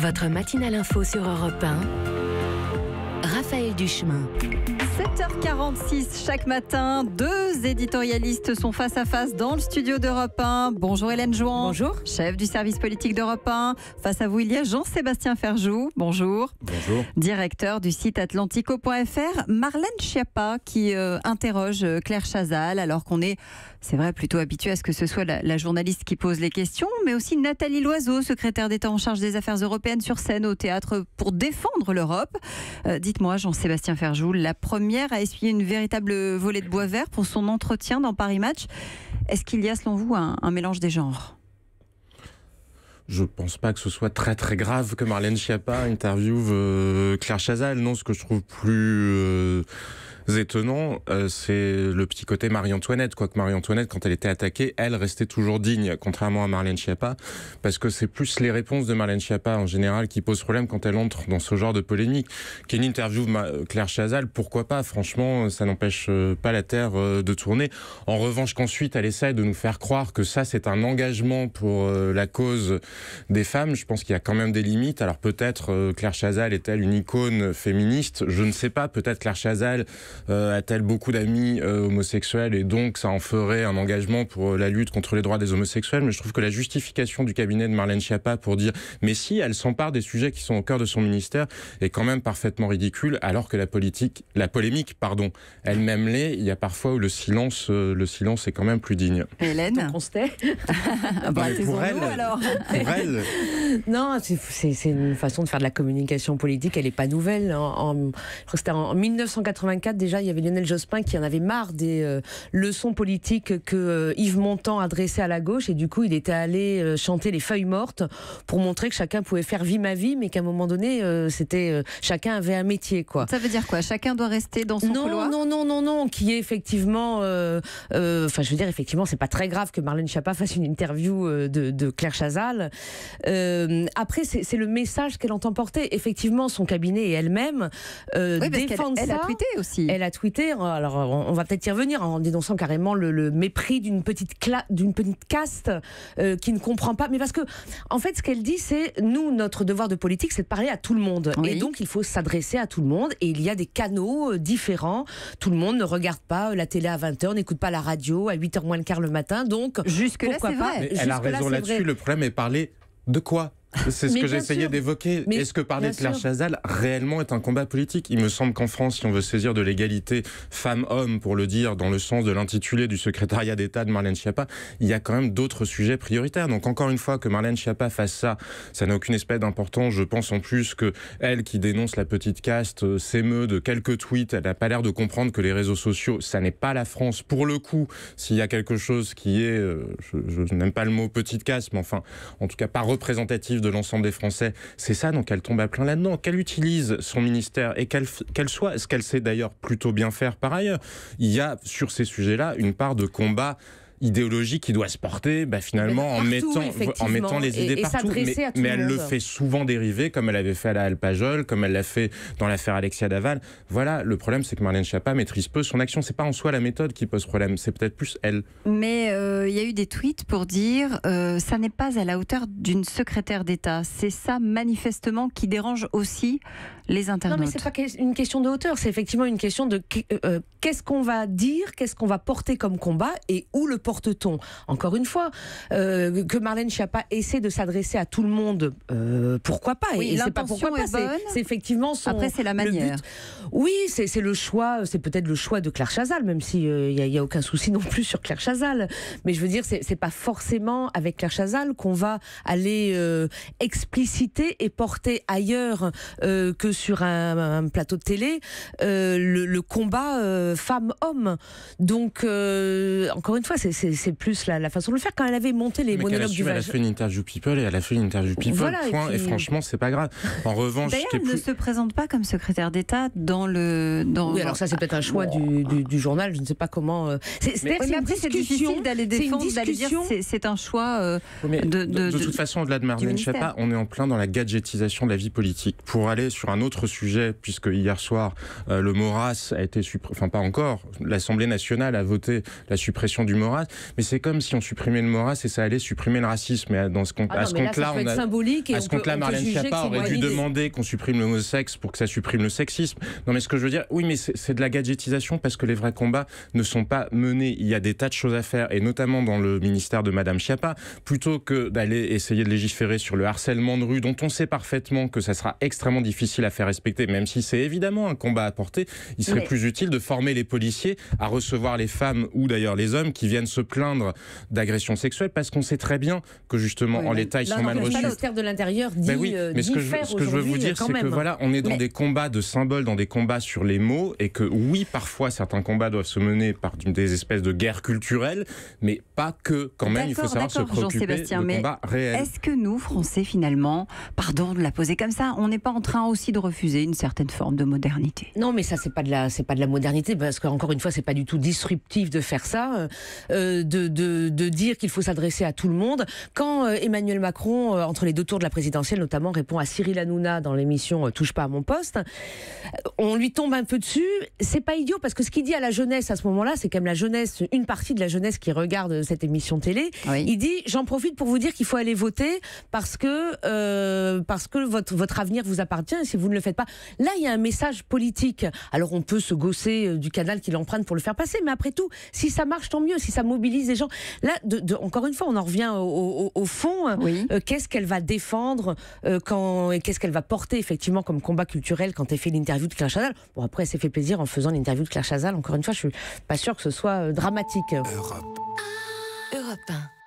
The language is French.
Votre matinale info sur Europe 1. Raphaël Duchemin. 7h46 chaque matin, deux éditorialistes sont face à face dans le studio d'Europe 1. Bonjour Hélène Jouan. Bonjour. Chef du service politique d'Europe 1. Face à vous, il y a Jean-Sébastien Ferjou. Bonjour. Bonjour. Directeur du site atlantico.fr. Marlène Schiappa qui interroge Claire Chazal, alors qu'on est, c'est vrai, plutôt habitué à ce que ce soit la journaliste qui pose les questions, mais aussi Nathalie Loiseau, secrétaire d'État en charge des affaires européennes, sur scène au théâtre pour défendre l'Europe. Dites-moi, Jean-Sébastien Ferjou, la première a essuyé une véritable volée de bois vert pour son entretien dans Paris Match. Est-ce qu'il y a, selon vous, un mélange des genres ? Je pense pas que ce soit très très grave que Marlène Schiappa interviewe Claire Chazal. Non, ce que je trouve plus étonnant, c'est le petit côté Marie-Antoinette. Quoique Marie-Antoinette, quand elle était attaquée, elle restait toujours digne, contrairement à Marlène Schiappa, parce que c'est plus les réponses de Marlène Schiappa en général qui posent problème quand elle entre dans ce genre de polémique. Qu'une interview de Claire Chazal, pourquoi pas ? Franchement, ça n'empêche pas la Terre de tourner. En revanche, qu'ensuite elle essaie de nous faire croire que ça c'est un engagement pour la cause des femmes, je pense qu'il y a quand même des limites. Alors peut-être Claire Chazal est-elle une icône féministe ? Je ne sais pas. Peut-être Claire Chazal a-t-elle beaucoup d'amis homosexuels et donc ça en ferait un engagement pour la lutte contre les droits des homosexuels. Mais je trouve que la justification du cabinet de Marlène Schiappa pour dire mais si elle s'empare des sujets qui sont au cœur de son ministère est quand même parfaitement ridicule, alors que la polémique, elle-même l'est. Il y a parfois où le silence est quand même plus digne. Hélène, on se tait. Pour elle. Non, c'est une façon de faire de la communication politique. Elle n'est pas nouvelle. Je crois que c'était en 1984 déjà. Il y avait Lionel Jospin qui en avait marre des leçons politiques que Yves Montand adressait à la gauche, et du coup il était allé chanter les feuilles mortes pour montrer que chacun pouvait faire vie ma vie, mais qu'à un moment donné chacun avait un métier, quoi. Ça veut dire quoi ? Chacun doit rester dans son couloir ? Non, qui est effectivement je veux dire, effectivement, c'est pas très grave que Marlène Schiappa fasse une interview de Claire Chazal. Après, c'est le message qu'elle entend porter. Effectivement, son cabinet et elle-même défendent ça. Elle a tweeté aussi. Elle a tweeté. Alors, on va peut-être y revenir en dénonçant carrément le mépris d'une petite caste qui ne comprend pas. Mais parce que, en fait, ce qu'elle dit, c'est nous, notre devoir de politique, c'est de parler à tout le monde. Oui. Et donc, il faut s'adresser à tout le monde. Et il y a des canaux différents. Tout le monde ne regarde pas la télé à 20h, n'écoute pas la radio à 8h moins le quart le matin. Donc, jusque-là, c'est vrai. Mais elle a raison là-dessus. Le problème est parler de quoi ? C'est ce que j'essayais d'évoquer. Est-ce que parler de Claire Chazal réellement est un combat politique ? Il me semble qu'en France, si on veut saisir de l'égalité femmes-hommes, pour le dire dans le sens de l'intitulé du secrétariat d'État de Marlène Schiappa, il y a quand même d'autres sujets prioritaires. Donc encore une fois, que Marlène Schiappa fasse ça, ça n'a aucune espèce d'importance. Je pense en plus que elle qui dénonce la petite caste s'émeut de quelques tweets. Elle n'a pas l'air de comprendre que les réseaux sociaux, ça n'est pas la France. Pour le coup, s'il y a quelque chose qui est, je n'aime pas le mot petite caste, mais enfin, en tout cas pas représentatif de l'ensemble des Français, c'est ça, donc elle tombe à plein là-dedans. Qu'elle utilise son ministère et qu'elle soit, ce qu'elle sait d'ailleurs plutôt bien faire par ailleurs, il y a sur ces sujets-là une part de combat idéologique qui doit se porter finalement en mettant les idées partout, mais elle le fait souvent dériver, comme elle avait fait à la Alpajol, comme elle l'a fait dans l'affaire Alexia Daval. Voilà, le problème c'est que Marlène Schiappa maîtrise peu son action. C'est pas en soi la méthode qui pose problème, c'est peut-être plus elle. Mais il y a eu des tweets pour dire ça n'est pas à la hauteur d'une secrétaire d'État. C'est ça manifestement qui dérange aussi les internautes. Non, mais c'est pas une question de hauteur, c'est effectivement une question de qu'est-ce qu'on va dire, qu'est-ce qu'on va porter comme combat et où le porte-t-on. Encore une fois, que Marlène Schiappa essaie de s'adresser à tout le monde, pourquoi pas ? Oui, et l'intention c'est pas pourquoi est pas, bonne. c'est effectivement son. Après, c'est la manière. Oui, c'est le choix, c'est peut-être le choix de Claire Chazal, même si y a aucun souci non plus sur Claire Chazal. Mais je veux dire, c'est pas forcément avec Claire Chazal qu'on va aller expliciter et porter ailleurs que sur un plateau de télé le combat femmes-hommes. Donc encore une fois, c'est plus la façon de le faire. Quand elle avait monté les monologues du Elle a fait une interview People et elle a fait une interview People, voilà, point. Et franchement, c'est pas grave. En revanche, d'ailleurs, elle ne se présente pas comme secrétaire d'État dans le. Oui, alors ça, c'est peut-être un choix du journal. Je ne sais pas comment. Mais après, c'est difficile d'aller défendre, d'aller dire c'est un choix. De toute façon, au-delà de Marlène Schiappa, on est en plein dans la gadgetisation de la vie politique. Pour aller sur un autre sujet, puisque hier soir, le Moras a été pas encore. L'Assemblée nationale a voté la suppression du Moras. race. Mais c'est comme si on supprimait le mot race et ça allait supprimer le racisme. Et dans ce compte, à ce compte-là, Marlène Schiappa aurait dû demander qu'on supprime le mot sexe pour que ça supprime le sexisme. Non, mais ce que je veux dire, oui, mais c'est de la gadgetisation parce que les vrais combats ne sont pas menés. Il y a des tas de choses à faire, et notamment dans le ministère de Madame Schiappa, plutôt que d'aller essayer de légiférer sur le harcèlement de rue, dont on sait parfaitement que ça sera extrêmement difficile à faire respecter, même si c'est évidemment un combat à porter. Il serait plus utile de former les policiers à recevoir les femmes ou d'ailleurs les hommes qui viennent se plaindre d'agressions sexuelles, parce qu'on sait très bien que justement en l'état ils sont mal reçus. Le ministère de l'Intérieur dit, mais ce que je veux vous dire, c'est que voilà, on est dans des combats de symboles, dans des combats sur les mots, et que oui, parfois certains combats doivent se mener par des espèces de guerres culturelles, mais pas que. Quand même, il faut savoir se préoccuper de combats réels. Est-ce que nous, Français, finalement, pardon de la poser comme ça, on n'est pas en train aussi de refuser une certaine forme de modernité? Non, mais ça, c'est pas de la modernité, parce qu'encore une fois, c'est pas du tout disruptif de faire ça, de dire qu'il faut s'adresser à tout le monde. Quand Emmanuel Macron, entre les deux tours de la présidentielle, notamment, répond à Cyril Hanouna dans l'émission Touche pas à mon poste, on lui tombe un peu dessus. C'est pas idiot, parce que ce qu'il dit à la jeunesse à ce moment-là, c'est quand même la jeunesse, une partie de la jeunesse qui regarde cette émission télé. Oui. Il dit, j'en profite pour vous dire qu'il faut aller voter parce que votre avenir vous appartient, et si vous ne le faites pas. Là, il y a un message politique. Alors, on peut se gausser du canal qu'il emprunte pour le faire passer, mais après tout, si ça marche, tant mieux, si ça mobilise les gens. Là, encore une fois, on en revient au fond. Oui. Qu'est-ce qu'elle va défendre et qu'est-ce qu'elle va porter effectivement comme combat culturel quand elle fait l'interview de Claire Chazal. Bon, après, elle s'est fait plaisir en faisant l'interview de Claire Chazal. Encore une fois, je suis pas sûre que ce soit dramatique. Europe 1.